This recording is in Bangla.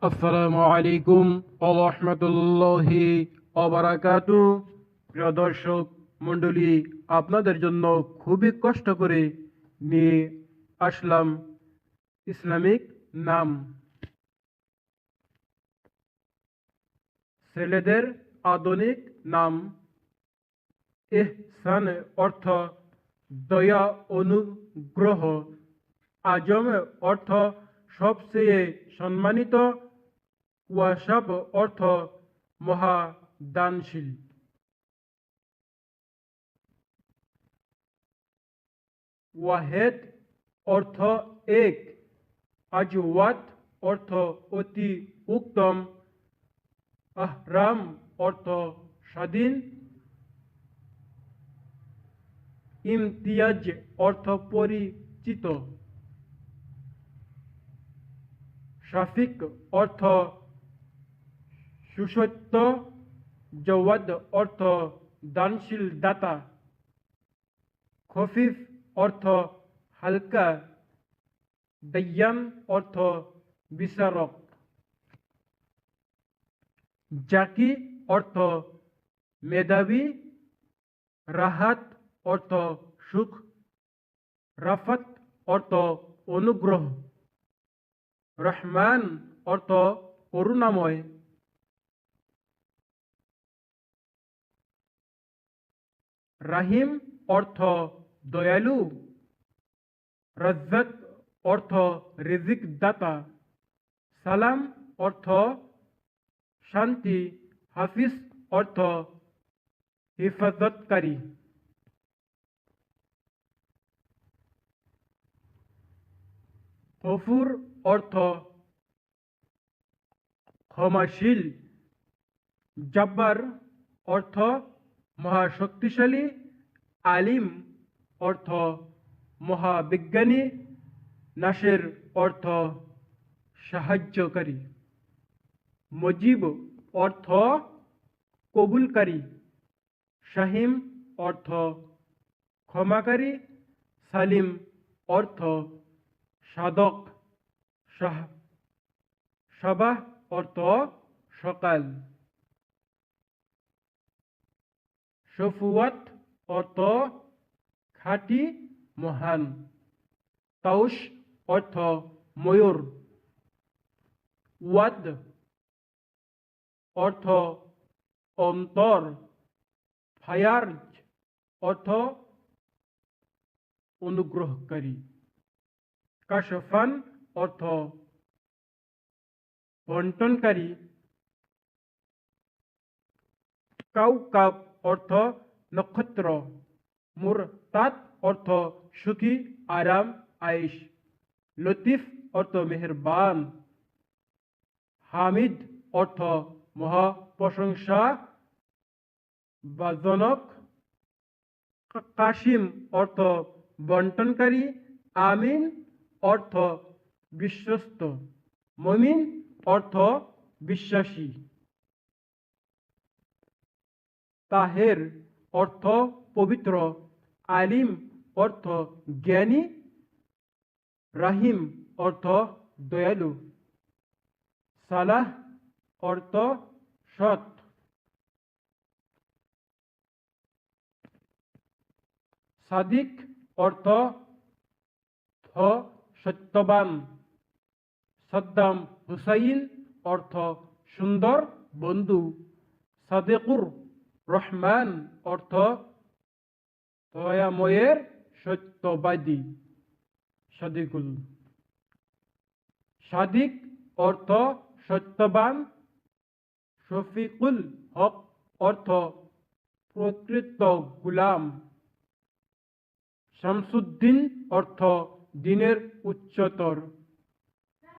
আসসালামু আলাইকুম ওয়া রাহমাতুল্লাহি ওয়া বারাকাতুহু। প্রিয় দর্শক মণ্ডলী, আপনাদের জন্য খুবই কষ্ট করে নিয়ে আসলাম ইসলামিক নাম। ছেলেদের আধুনিক নাম। ইহসান অর্থ দয়া, অনুগ্রহ। আজম অর্থ সবচেয়ে সম্মানিত। ওয়াসাব অর্থ মহা দানশীল। ওয়াহেদ অর্থ এক। আজওয়াত অর্থ অতি উত্তম। আহরাম অর্থ স্বাধীন। ইমতিয়াজ অর্থ পরিচিত। শাফিক অর্থ সুসত্য। জওয়াদ অর্থ দানশীল দাতা। খফিফ অর্থ হালকা। দায়্যান অর্থ বিচারক। জাকি অর্থ মেধাবী। রাহাত অর্থ সুখ। রাফাত অর্থ অনুগ্রহ। রহমান অর্থ করুণাময়। রাহিম অর্থ দয়ালু। রাজ্জাক অর্থ রিজিক দাতা। সালাম অর্থ শান্তি। হাফিজ অর্থ হিফাজতকারী। গফুর অর্থ ক্ষমাশীল। জব্বার অর্থ মহাশক্তিশালী। আলিম অর্থ মহাবিজ্ঞানী। নাসির অর্থ সাহায্যকারী। মুজিব অর্থ কবুলকারী। শাহিম অর্থ ক্ষমাকারী। সালিম অর্থ সাধক। সাবাহ অর্থ সকাল। সফুয়াত অর্থ খাঁটি, মহান। তাউস অর্থ ময়ূর। ওয়াদ অর্থ অন্তর। ফায়ার্জ অর্থ অনুগ্রহকারী। কাশফান অর্থ বন্টনকারী। কাউকাব অর্থ নক্ষত্র। মুরতাদ অর্থ সুখী, আরাম, আয়েশ। লতিফ অর্থ মেহেরবান। হামিদ অর্থ মহা প্রশংসা বাজনক। কাসিম অর্থ বন্টনকারী। আমিন অর্থ বিশ্বস্ত। মমিন অর্থ বিশ্বাসী। তাহের অর্থ পবিত্র। আলিম অর্থ জ্ঞানী। রাহিম অর্থ দয়ালু। সালাহ অর্থ সৎ। সাদিক অর্থ সত্যবান। সাদ্দাম হুসাইন অর্থ সুন্দর বন্ধু। সাদেকুর রহমান অর্থ দয়াময়ের সত্যবাদী। সাদিকুল। সাদিক অর্থ সত্যবান। শফিকুল হক অর্থ প্রকৃত গুলাম। শামসুদ্দিন অর্থ দিনের উচ্চতর।